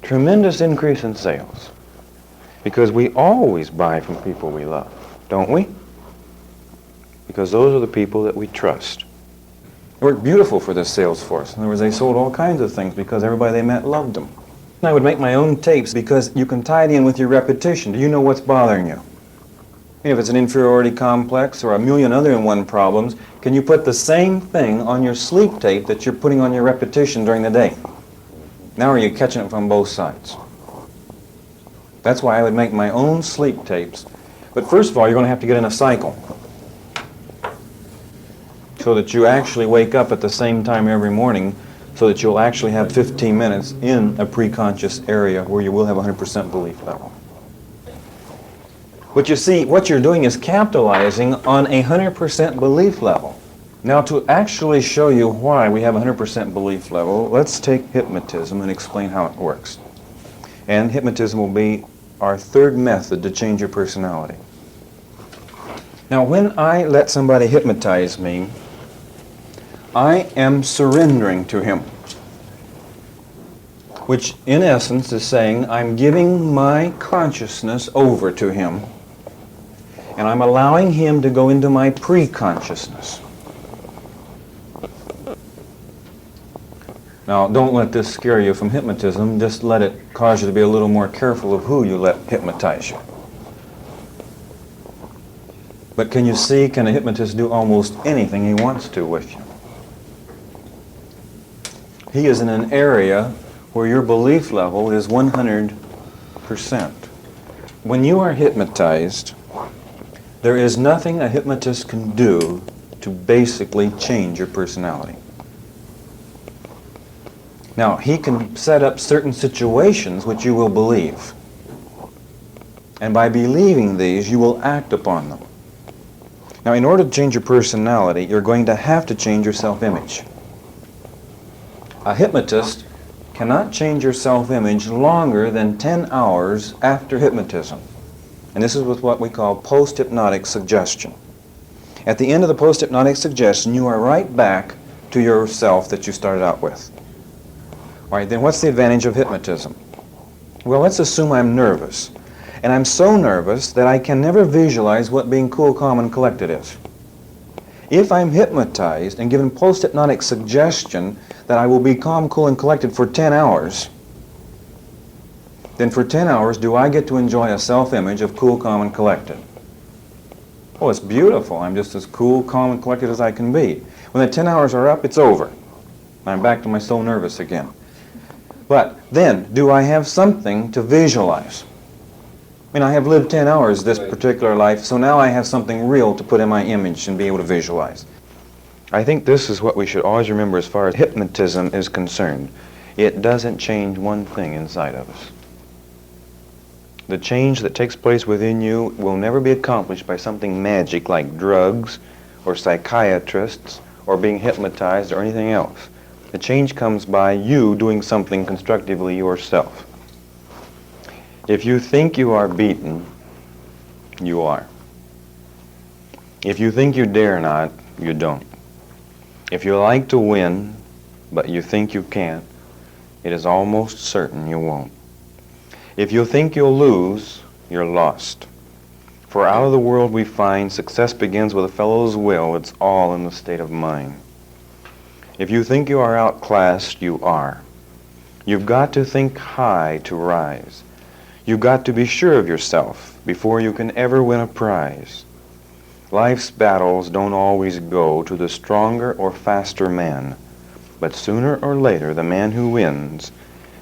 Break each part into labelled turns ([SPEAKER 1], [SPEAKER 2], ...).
[SPEAKER 1] Tremendous increase in sales. Because we always buy from people we love, don't we? Because those are the people that we trust. It worked beautiful for this sales force. In other words, they sold all kinds of things because everybody they met loved them. And I would make my own tapes because you can tie it in with your repetition. Do you know what's bothering you? If it's an inferiority complex or a million other in one problems, can you put the same thing on your sleep tape that you're putting on your repetition during the day? Now are you catching it from both sides? That's why I would make my own sleep tapes. But first of all, you're going to have to get in a cycle so that you actually wake up at the same time every morning so that you'll actually have 15 minutes in a preconscious area where you will have 100% belief level. But you see, what you're doing is capitalizing on a 100% belief level. Now, to actually show you why we have 100% belief level, let's take hypnotism and explain how it works. And hypnotism will be our third method to change your personality. Now, when I let somebody hypnotize me, I am surrendering to him, which in essence is saying I'm giving my consciousness over to him, and I'm allowing him to go into my pre-consciousness. Now, don't let this scare you from hypnotism. Just let it cause you to be a little more careful of who you let hypnotize you. But can you see, can a hypnotist do almost anything he wants to with you? He is in an area where your belief level is 100%. When you are hypnotized, there is nothing a hypnotist can do to basically change your personality. Now, he can set up certain situations which you will believe. And by believing these, you will act upon them. Now, in order to change your personality, you're going to have to change your self-image. A hypnotist cannot change your self-image longer than 10 hours after hypnotism. And this is with what we call post-hypnotic suggestion. At the end of the post-hypnotic suggestion, you are right back to yourself that you started out with. All right, then what's the advantage of hypnotism? Well, let's assume I'm nervous. And I'm so nervous that I can never visualize what being cool, calm, and collected is. If I'm hypnotized and given post-hypnotic suggestion that I will be calm, cool, and collected for 10 hours, then for 10 hours do I get to enjoy a self-image of cool, calm, and collected? Oh, it's beautiful. I'm just as cool, calm, and collected as I can be. When the 10 hours are up, it's over. I'm back to my so nervous again. But then, do I have something to visualize? I mean, I have lived 10 hours this particular life, so now I have something real to put in my image and be able to visualize. I think this is what we should always remember as far as hypnotism is concerned. It doesn't change one thing inside of us. The change that takes place within you will never be accomplished by something magic like drugs or psychiatrists or being hypnotized or anything else. The change comes by you doing something constructively yourself. If you think you are beaten, you are. If you think you dare not, you don't. If you like to win, but you think you can't, it is almost certain you won't. If you think you'll lose, you're lost. For out of the world we find success begins with a fellow's will. It's all in the state of mind. If you think you are outclassed, you are. You've got to think high to rise. You've got to be sure of yourself before you can ever win a prize. Life's battles don't always go to the stronger or faster man, but sooner or later the man who wins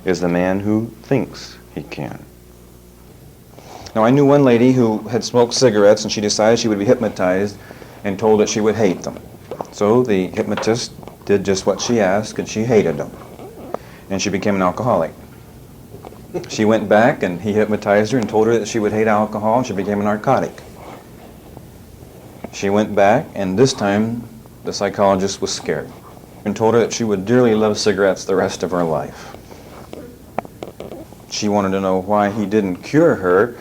[SPEAKER 1] is the man who thinks he can. Now, I knew one lady who had smoked cigarettes and she decided she would be hypnotized and told that she would hate them. So the hypnotist did just what she asked and she hated them. And she became an alcoholic. She went back and he hypnotized her and told her that she would hate alcohol and she became a narcotic. She went back and this time the psychologist was scared and told her that she would dearly love cigarettes the rest of her life. She wanted to know why he didn't cure her.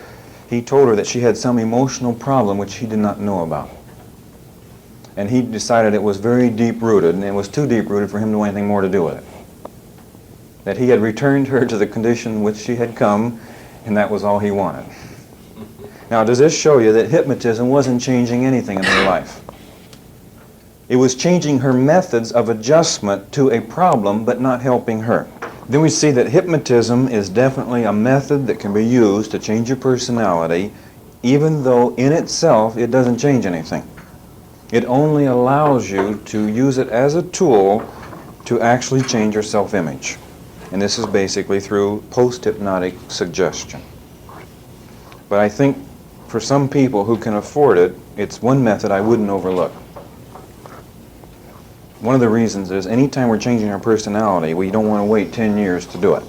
[SPEAKER 1] He told her that she had some emotional problem which he did not know about. And he decided it was very deep-rooted and it was too deep-rooted for him to have anything more to do with it. that he had returned her to the condition in which she had come, and that was all he wanted. Now, does this show you that hypnotism wasn't changing anything in her life? It was changing her methods of adjustment to a problem, but not helping her. Then we see that hypnotism is definitely a method that can be used to change your personality, even though in itself it doesn't change anything. It only allows you to use it as a tool to actually change your self-image. And this is basically through post-hypnotic suggestion. But I think for some people who can afford it, it's one method I wouldn't overlook. One of the reasons is anytime we're changing our personality, we don't want to wait 10 years to do it.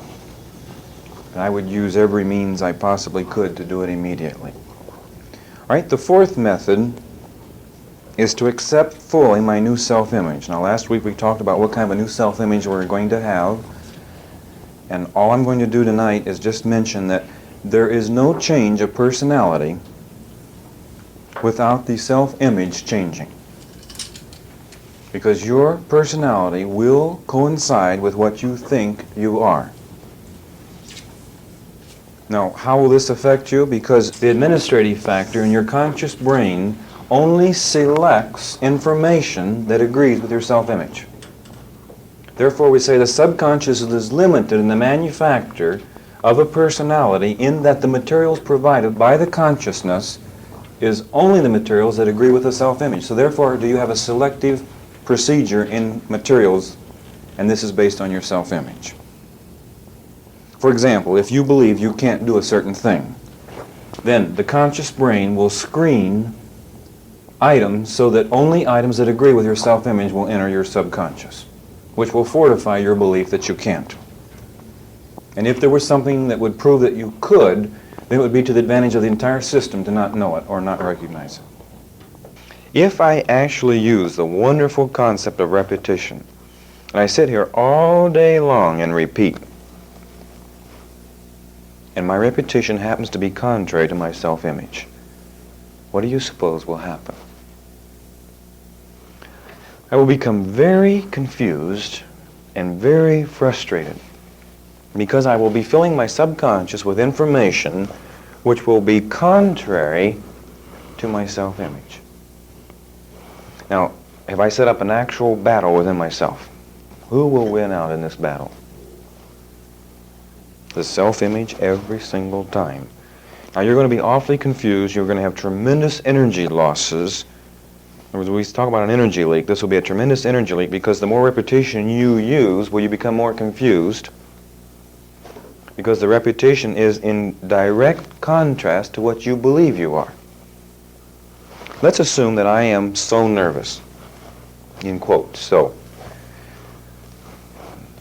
[SPEAKER 1] And I would use every means I possibly could to do it immediately. All right, the fourth method is to accept fully my new self-image. Now, last week we talked about what kind of a new self-image we're going to have. And all I'm going to do tonight is just mention that there is no change of personality without the self-image changing. Because your personality will coincide with what you think you are. Now, how will this affect you? Because the administrative factor in your conscious brain only selects information that agrees with your self-image. Therefore, we say the subconscious is limited in the manufacture of a personality in that the materials provided by the consciousness is only the materials that agree with the self-image. So therefore, do you have a selective procedure in materials, and this is based on your self-image. For example, if you believe you can't do a certain thing, then the conscious brain will screen items so that only items that agree with your self-image will enter your subconscious, which will fortify your belief that you can't. And if there was something that would prove that you could, then it would be to the advantage of the entire system to not know it or not recognize it. If I actually use the wonderful concept of repetition, and I sit here all day long and repeat, and my repetition happens to be contrary to my self-image, what do you suppose will happen? I will become very confused and very frustrated because I will be filling my subconscious with information which will be contrary to my self-image. Now, if I set up an actual battle within myself, who will win out in this battle? The self-image every single time. Now, you're going to be awfully confused. You're going to have tremendous energy losses. In other words, we talk about an energy leak. This will be a tremendous energy leak because the more repetition you use, will you become more confused? Because the repetition is in direct contrast to what you believe you are. Let's assume that I am so nervous, in quotes. So,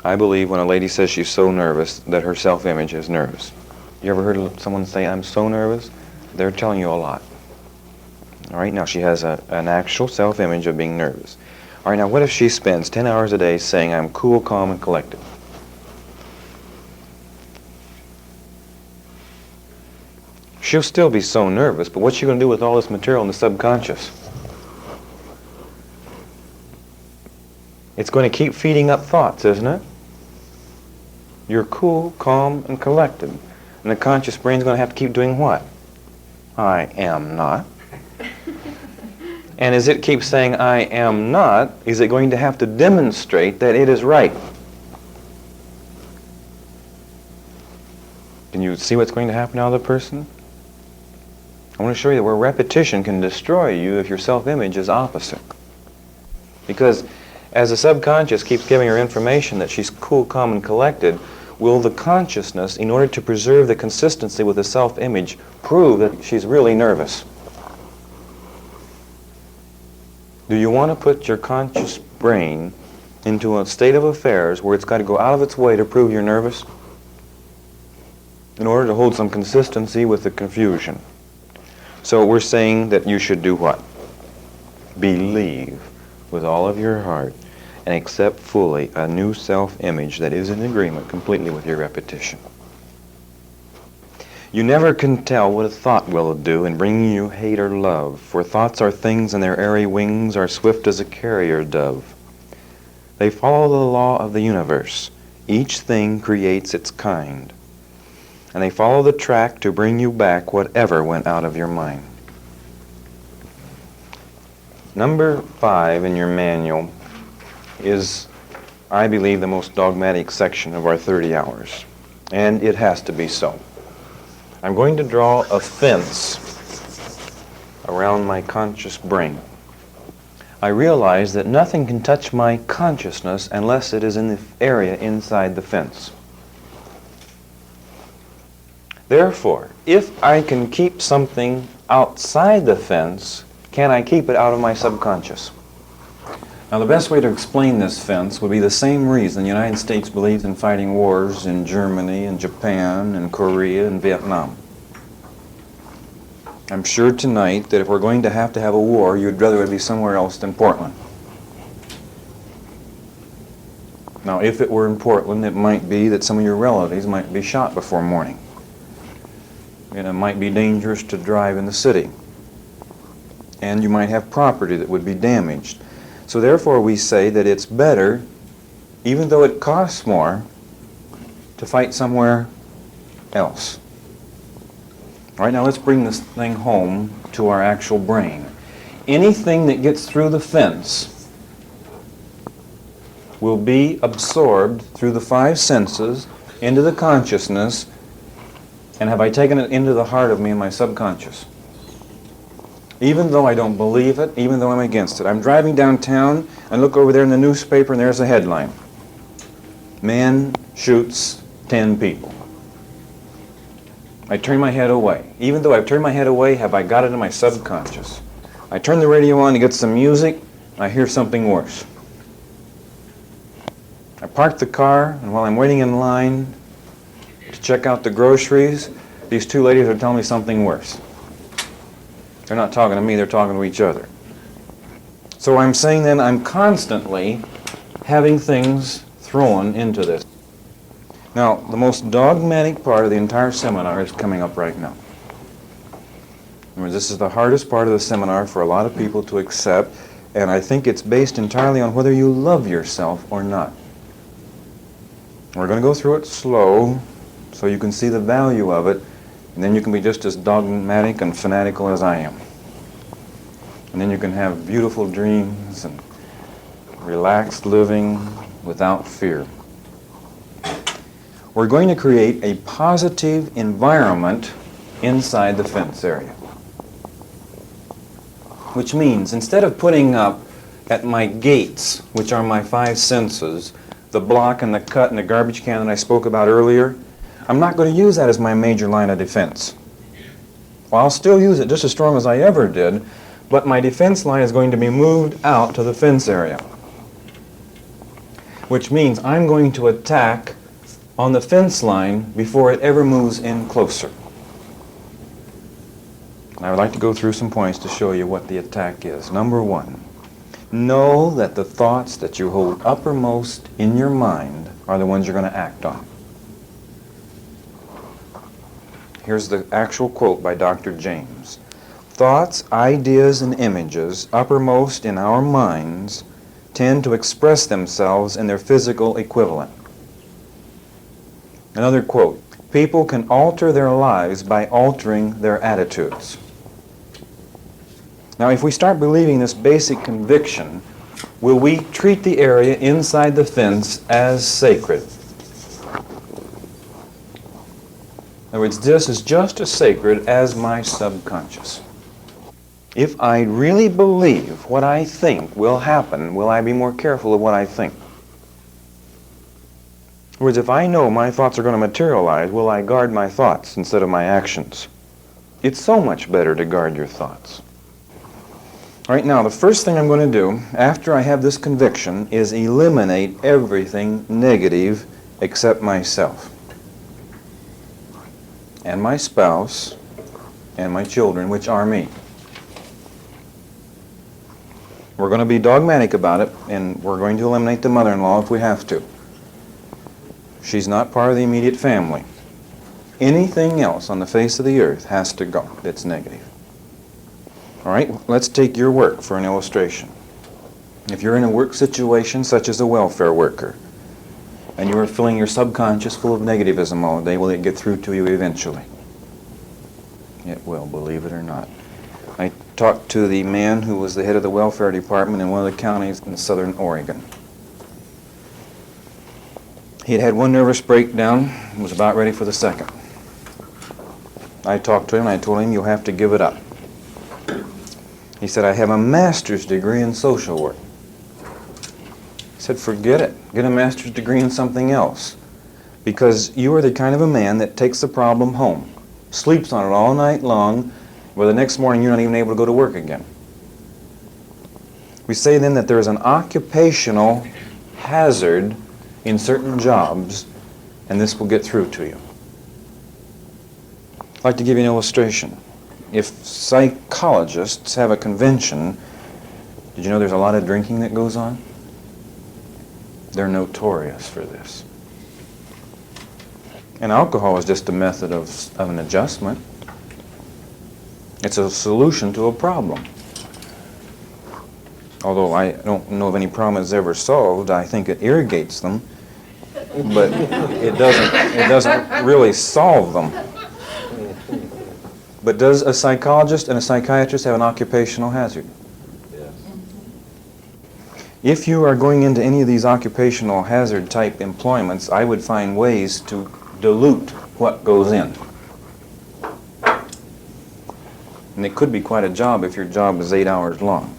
[SPEAKER 1] I believe when a lady says she's so nervous that her self-image is nervous. You ever heard someone say, I'm so nervous? They're telling you a lot. All right, now she has an actual self-image of being nervous. All right, now what if she spends 10 hours a day saying, I'm cool, calm, and collected? She'll still be so nervous, but what's she going to do with all this material in the subconscious? It's going to keep feeding up thoughts, isn't it? You're cool, calm, and collected. And the conscious brain's going to have to keep doing what? I am not. And as it keeps saying, I am not, is it going to have to demonstrate that it is right? Can you see what's going to happen now to the person? I want to show you where repetition can destroy you if your self-image is opposite. Because as the subconscious keeps giving her information that she's cool, calm, and collected, will the consciousness, in order to preserve the consistency with the self-image, prove that she's really nervous? Do you want to put your conscious brain into a state of affairs where it's got to go out of its way to prove you're nervous in order to hold some consistency with the confusion? So we're saying that you should do what? Believe with all of your heart and accept fully a new self-image that is in agreement completely with your repetition. You never can tell what a thought will do in bringing you hate or love, for thoughts are things and their airy wings are swift as a carrier dove. They follow the law of the universe, Each thing creates its kind, and they follow the track to bring you back whatever went out of your mind. Number 5 in your manual is, I believe, the most dogmatic section of our 30 hours, and it has to be so. I'm going to draw a fence around my conscious brain. I realize that nothing can touch my consciousness unless it is in the area inside the fence. Therefore, if I can keep something outside the fence, can I keep it out of my subconscious? Now, the best way to explain this fence would be the same reason the United States believes in fighting wars in Germany and Japan and Korea and Vietnam. I'm sure tonight that if we're going to have a war, you'd rather it be somewhere else than Portland. Now, if it were in Portland, it might be that some of your relatives might be shot before morning. And it might be dangerous to drive in the city. And you might have property that would be damaged. So therefore we say that it's better, even though it costs more, to fight somewhere else. All right, now let's bring this thing home to our actual brain. Anything that gets through the fence will be absorbed through the 5 senses into the consciousness, and have I taken it into the heart of me in my subconscious. Even though I don't believe it, even though I'm against it. I'm driving downtown and look over there in the newspaper and there's a headline. Man shoots 10 people. I turn my head away. Even though I've turned my head away, have I got it in my subconscious? I turn the radio on to get some music, and I hear something worse. I park the car, and while I'm waiting in line to check out the groceries, these 2 ladies are telling me something worse. They're not talking to me, they're talking to each other. So I'm saying then I'm constantly having things thrown into this. Now, the most dogmatic part of the entire seminar is coming up right now. Remember, this is the hardest part of the seminar for a lot of people to accept, and I think it's based entirely on whether you love yourself or not. We're going to go through it slow so you can see the value of it, and then you can be just as dogmatic and fanatical as I am. And then you can have beautiful dreams and relaxed living without fear. We're going to create a positive environment inside the fence area. Which means, instead of putting up at my gates, which are my 5 senses, the block and the cut and the garbage can that I spoke about earlier, I'm not going to use that as my major line of defense. Well, I'll still use it just as strong as I ever did, but my defense line is going to be moved out to the fence area. Which means I'm going to attack on the fence line before it ever moves in closer. And I would like to go through some points to show you what the attack is. Number 1, know that the thoughts that you hold uppermost in your mind are the ones you're going to act on. Here's the actual quote by Dr. James. Thoughts, ideas, and images uppermost in our minds tend to express themselves in their physical equivalent. Another quote, people can alter their lives by altering their attitudes. Now, if we start believing this basic conviction, will we treat the area inside the fence as sacred? In other words, this is just as sacred as my subconscious. If I really believe what I think will happen, will I be more careful of what I think? In other words, if I know my thoughts are going to materialize, will I guard my thoughts instead of my actions? It's so much better to guard your thoughts. All right, now the first thing I'm going to do after I have this conviction is eliminate everything negative except myself and my spouse and my children, which are me. We're going to be dogmatic about it, and we're going to eliminate the mother-in-law if we have to. She's not part of the immediate family. Anything else on the face of the earth has to go that's negative. All right, let's take your work for an illustration. If you're in a work situation such as a welfare worker, and you are filling your subconscious full of negativism all day, will it get through to you eventually? It will, believe it or not. I talked to the man who was the head of the welfare department in one of the counties in southern Oregon. He had had one nervous breakdown and was about ready for the second. I talked to him and I told him, you'll have to give it up. He said, I have a master's degree in social work. I said, forget it. Get a master's degree in something else. Because you are the kind of a man that takes the problem home, sleeps on it all night long, where the next morning you're not even able to go to work again. We say then that there is an occupational hazard in certain jobs, and this will get through to you. I'd like to give you an illustration. If psychologists have a convention, did you know there's a lot of drinking that goes on? They're notorious for this. And alcohol is just a method of an adjustment. It's a solution to a problem. Although I don't know of any problem that's ever solved, I think it irrigates them, but it doesn't really solve them. But does a psychologist and a psychiatrist have an occupational hazard?
[SPEAKER 2] Yes.
[SPEAKER 1] If you are going into any of these occupational hazard type employments, I would find ways to dilute what goes in. And it could be quite a job if your job is 8 hours long.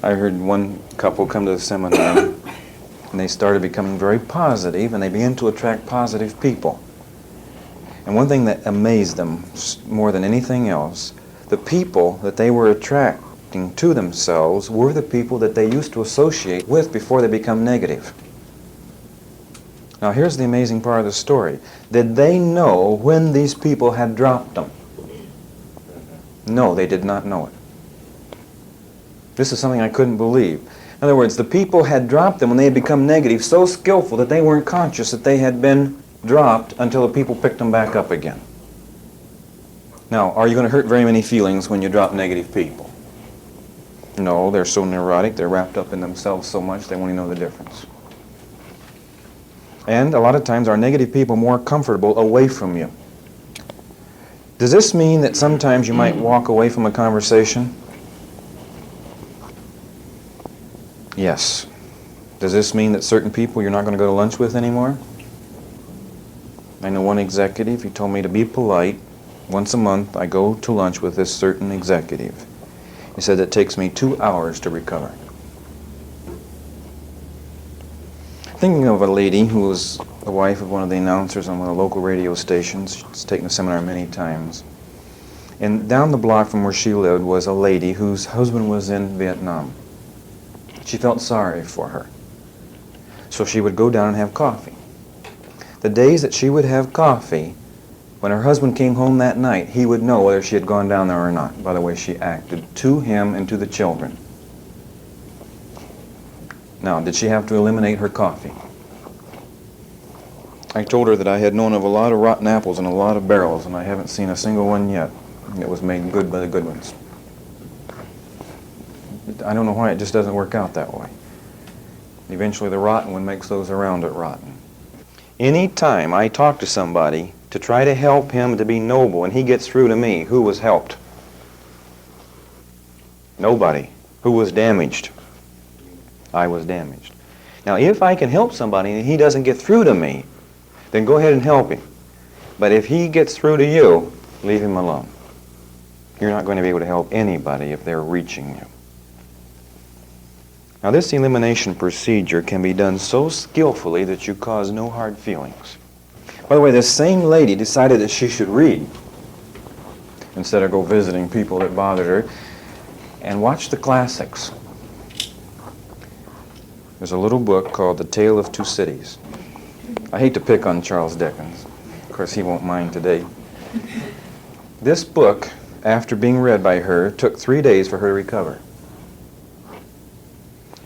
[SPEAKER 1] I heard one couple come to the seminar and they started becoming very positive and they began to attract positive people. And one thing that amazed them more than anything else, the people that they were attracting to themselves were the people that they used to associate with before they become negative. Now here's the amazing part of the story. Did they know when these people had dropped them? No, they did not know it. This is something I couldn't believe. In other words, the people had dropped them when they had become negative, so skillful that they weren't conscious that they had been dropped until the people picked them back up again. Now, are you going to hurt very many feelings when you drop negative people? No, they're so neurotic, they're wrapped up in themselves so much they won't even know the difference. And a lot of times our negative people are more comfortable away from you. Does this mean that sometimes you might walk away from a conversation? Yes. Does this mean that certain people you're not going to go to lunch with anymore? I know one executive, he told me to be polite. Once a month I go to lunch with this certain executive. He said it takes me 2 hours to recover. Thinking of a lady who was the wife of one of the announcers on one of the local radio stations. She's taken the seminar many times. And down the block from where she lived was a lady whose husband was in Vietnam. She felt sorry for her. So she would go down and have coffee. The days that she would have coffee, when her husband came home that night, he would know whether she had gone down there or not, by the way she acted to him and to the children. Now, did she have to eliminate her coffee? I told her that I had known of a lot of rotten apples in a lot of barrels, and I haven't seen a single one yet that was made good by the good ones. I don't know why it just doesn't work out that way. Eventually the rotten one makes those around it rotten. Any time I talk to somebody to try to help him to be noble and he gets through to me, who was helped? Nobody. Who was damaged? I was damaged. Now if I can help somebody and he doesn't get through to me, then go ahead and help him. But if he gets through to you, leave him alone. You're not going to be able to help anybody if they're reaching you. Now this elimination procedure can be done so skillfully that you cause no hard feelings. By the way, this same lady decided that she should read instead of go visiting people that bothered her, and watch the classics. There's a little book called The Tale of Two Cities. I hate to pick on Charles Dickens. Of course, he won't mind today. This book, after being read by her, took 3 days for her to recover.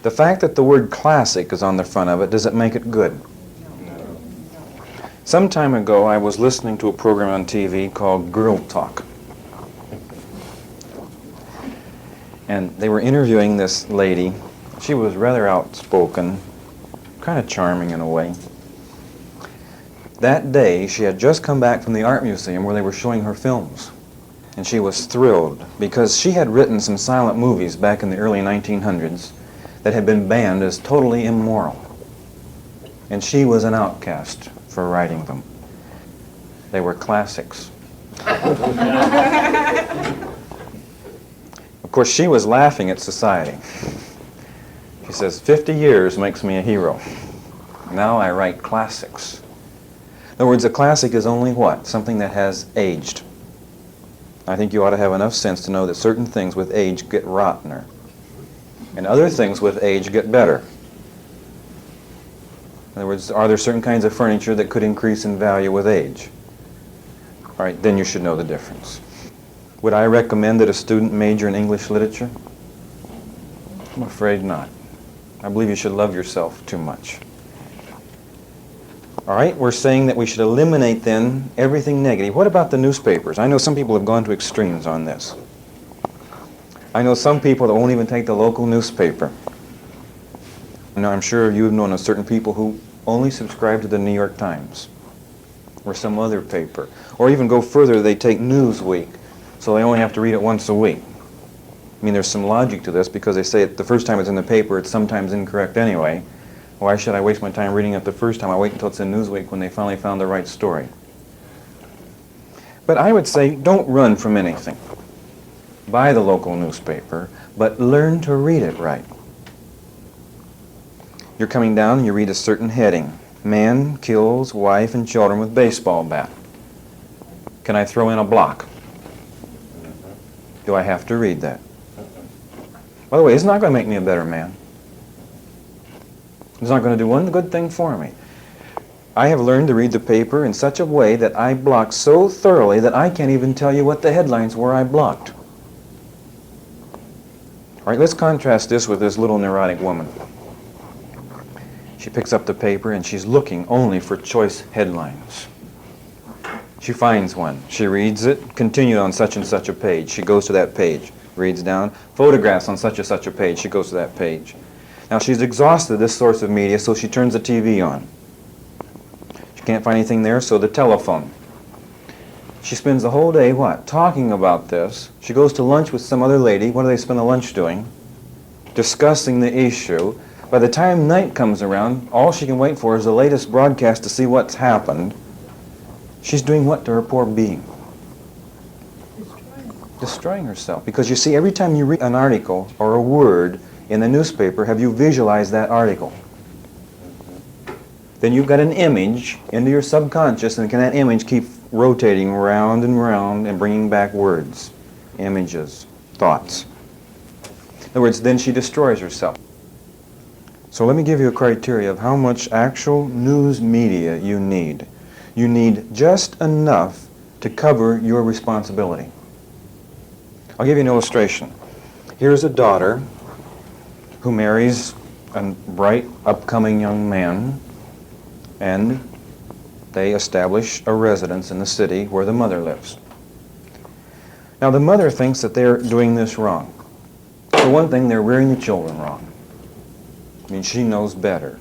[SPEAKER 1] The fact that the word classic is on the front of it, does it make it good? Some time ago, I was listening to a program on TV called Girl Talk. And they were interviewing this lady. She was rather outspoken, kind of charming in a way. That day, she had just come back from the art museum where they were showing her films. And she was thrilled because she had written some silent movies back in the early 1900s that had been banned as totally immoral. And she was an outcast for writing them. They were classics. Of course, she was laughing at society. She says, 50 years makes me a hero. Now I write classics. In other words, a classic is only what? Something that has aged. I think you ought to have enough sense to know that certain things with age get rottener, and other things with age get better. In other words, are there certain kinds of furniture that could increase in value with age? All right, then you should know the difference. Would I recommend that a student major in English literature? I'm afraid not. I believe you should love yourself too much. All right, we're saying that we should eliminate then everything negative. What about the newspapers? I know some people have gone to extremes on this. I know some people that won't even take the local newspaper. Now, I'm sure you've known of certain people who only subscribe to the New York Times or some other paper. Or even go further, they take Newsweek, so they only have to read it once a week. I mean, there's some logic to this because they say it the first time it's in the paper, it's sometimes incorrect anyway. Why should I waste my time reading it the first time? I wait until it's in Newsweek when they finally found the right story. But I would say don't run from anything. Buy the local newspaper, but learn to read it right. You're coming down and you read a certain heading. Man kills wife and children with baseball bat. Can I throw in a block? Do I have to read that? By the way, it's not going to make me a better man. It's not going to do one good thing for me. I have learned to read the paper in such a way that I block so thoroughly that I can't even tell you what the headlines were I blocked. All right, let's contrast this with this little neurotic woman. She picks up the paper and she's looking only for choice headlines. She finds one. She reads it, continued on such and such a page. She goes to that page, reads down, photographs on such and such a page. She goes to that page. Now she's exhausted this source of media, so she turns the TV on. She can't find anything there, so the telephone. She spends the whole day, what? Talking about this. She goes to lunch with some other lady. What do they spend the lunch doing? Discussing the issue. By the time night comes around, all she can wait for is the latest broadcast to see what's happened. She's doing what to her poor being? Destroying herself. Because you see, every time you read an article or a word in the newspaper, have you visualized that article? Then you've got an image into your subconscious, and can that image keep rotating round and round and bringing back words, images, thoughts? In other words, then she destroys herself. So let me give you a criteria of how much actual news media you need. You need just enough to cover your responsibility. I'll give you an illustration. Here's a daughter who marries a bright, upcoming young man, and they establish a residence in the city where the mother lives. Now, the mother thinks that they're doing this wrong. For one thing, they're rearing the children wrong. I mean, she knows better.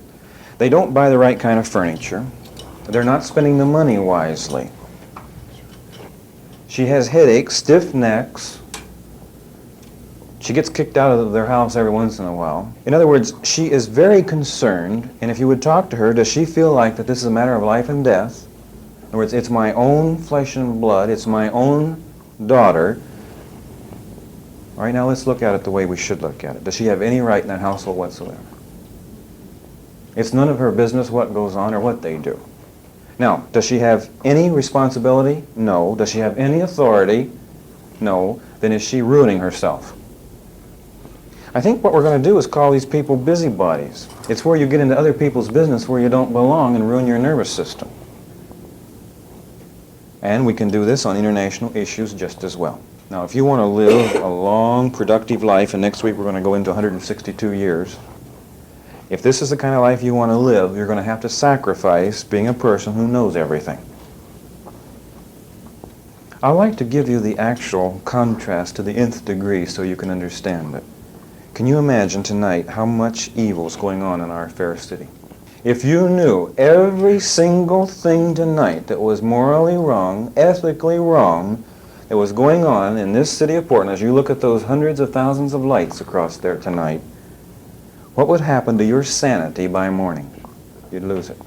[SPEAKER 1] They don't buy the right kind of furniture. They're not spending the money wisely. She has headaches, stiff necks. She gets kicked out of their house every once in a while. In other words, she is very concerned, and if you would talk to her, does she feel like that this is a matter of life and death? In other words, it's my own flesh and blood, it's my own daughter. All right, now let's look at it the way we should look at it. Does she have any right in that household whatsoever? It's none of her business what goes on or what they do. Now, does she have any responsibility? No. Does she have any authority? No. Then is she ruining herself? I think what we're going to do is call these people busybodies. It's where you get into other people's business where you don't belong and ruin your nervous system. And we can do this on international issues just as well. Now, if you want to live a long, productive life, and next week we're going to go into 162 years, if this is the kind of life you want to live, you're going to have to sacrifice being a person who knows everything. I'd like to give you the actual contrast to the nth degree so you can understand it. Can you imagine tonight how much evil is going on in our fair city? If you knew every single thing tonight that was morally wrong, ethically wrong, that was going on in this city of Portland, as you look at those hundreds of thousands of lights across there tonight, what would happen to your sanity by morning? You'd lose it.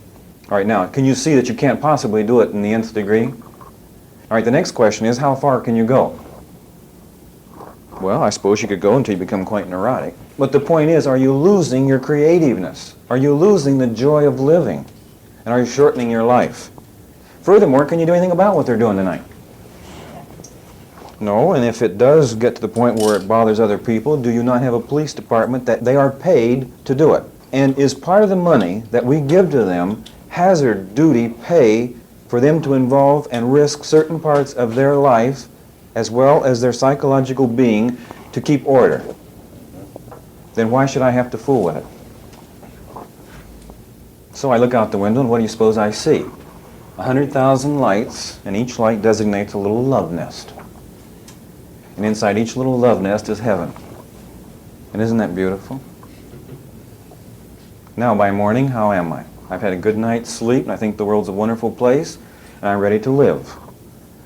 [SPEAKER 1] All right, now, can you see that you can't possibly do it in the nth degree? All right, the next question is, how far can you go? Well, I suppose you could go until you become quite neurotic. But the point is, are you losing your creativeness? Are you losing the joy of living? And are you shortening your life? Furthermore, can you do anything about what they're doing tonight? No, and if it does get to the point where it bothers other people, do you not have a police department that they are paid to do it? And is part of the money that we give to them hazard duty pay for them to involve and risk certain parts of their life as well as their psychological being to keep order? Then why should I have to fool with it? So I look out the window, and what do you suppose I see? 100,000 lights, and each light designates a little love nest. And inside each little love nest is heaven. And isn't that beautiful? Now, by morning, how am I? I've had a good night's sleep, and I think the world's a wonderful place, and I'm ready to live.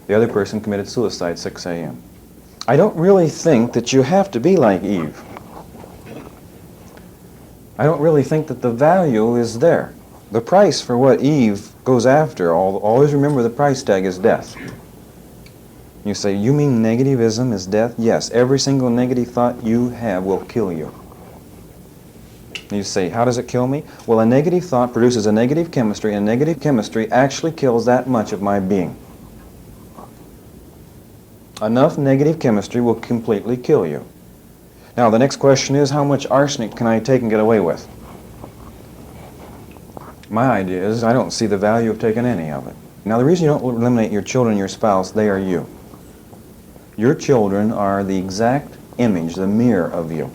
[SPEAKER 1] The other person committed suicide at 6 a.m. I don't really think that you have to be like Eve. I don't really think that the value is there. The price for what Eve goes after, always remember the price tag is death. You say, you mean negativism is death? Yes, every single negative thought you have will kill you. You say, how does it kill me? Well, a negative thought produces a negative chemistry, and negative chemistry actually kills that much of my being. Enough negative chemistry will completely kill you. Now, the next question is, how much arsenic can I take and get away with? My idea is I don't see the value of taking any of it. Now, the reason you don't eliminate your children and your spouse, they are you. Your children are the exact image, the mirror of you.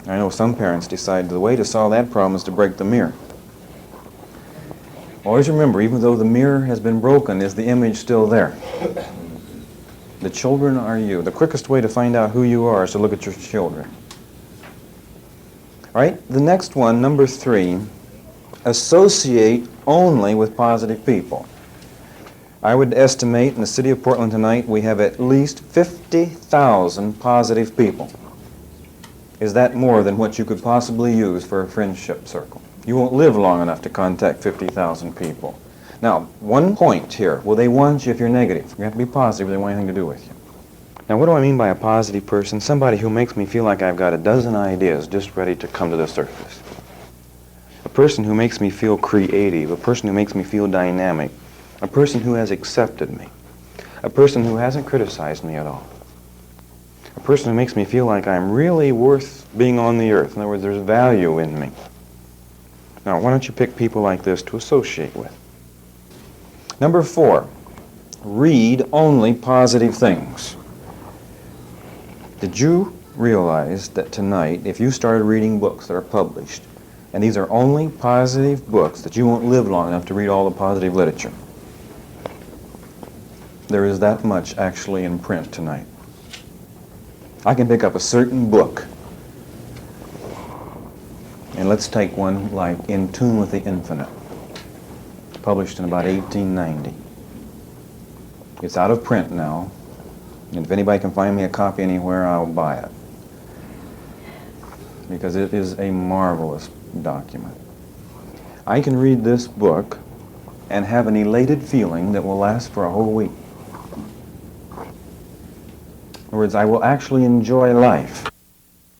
[SPEAKER 1] I know some parents decide the way to solve that problem is to break the mirror. Always remember, even though the mirror has been broken, is the image still there? The children are you. The quickest way to find out who you are is to look at your children. All right, the next one, number 3, associate only with positive people. I would estimate in the city of Portland tonight we have at least 50,000 positive people. Is that more than what you could possibly use for a friendship circle? You won't live long enough to contact 50,000 people. Now, one point here. Will they want you if you're negative? You have to be positive if they want anything to do with you. Now, what do I mean by a positive person? Somebody who makes me feel like I've got a dozen ideas just ready to come to the surface. A person who makes me feel creative. A person who makes me feel dynamic. A person who has accepted me. A person who hasn't criticized me at all. A person who makes me feel like I'm really worth being on the earth. In other words, there's value in me. Now, why don't you pick people like this to associate with? Number 4, read only positive things. Did you realize that tonight, if you started reading books that are published, and these are only positive books, that you won't live long enough to read all the positive literature? There is that much actually in print tonight. I can pick up a certain book, and let's take one like In Tune with the Infinite, published in about 1890. It's out of print now, and if anybody can find me a copy anywhere, I'll buy it, because it is a marvelous document. I can read this book and have an elated feeling that will last for a whole week. In other words, I will actually enjoy life.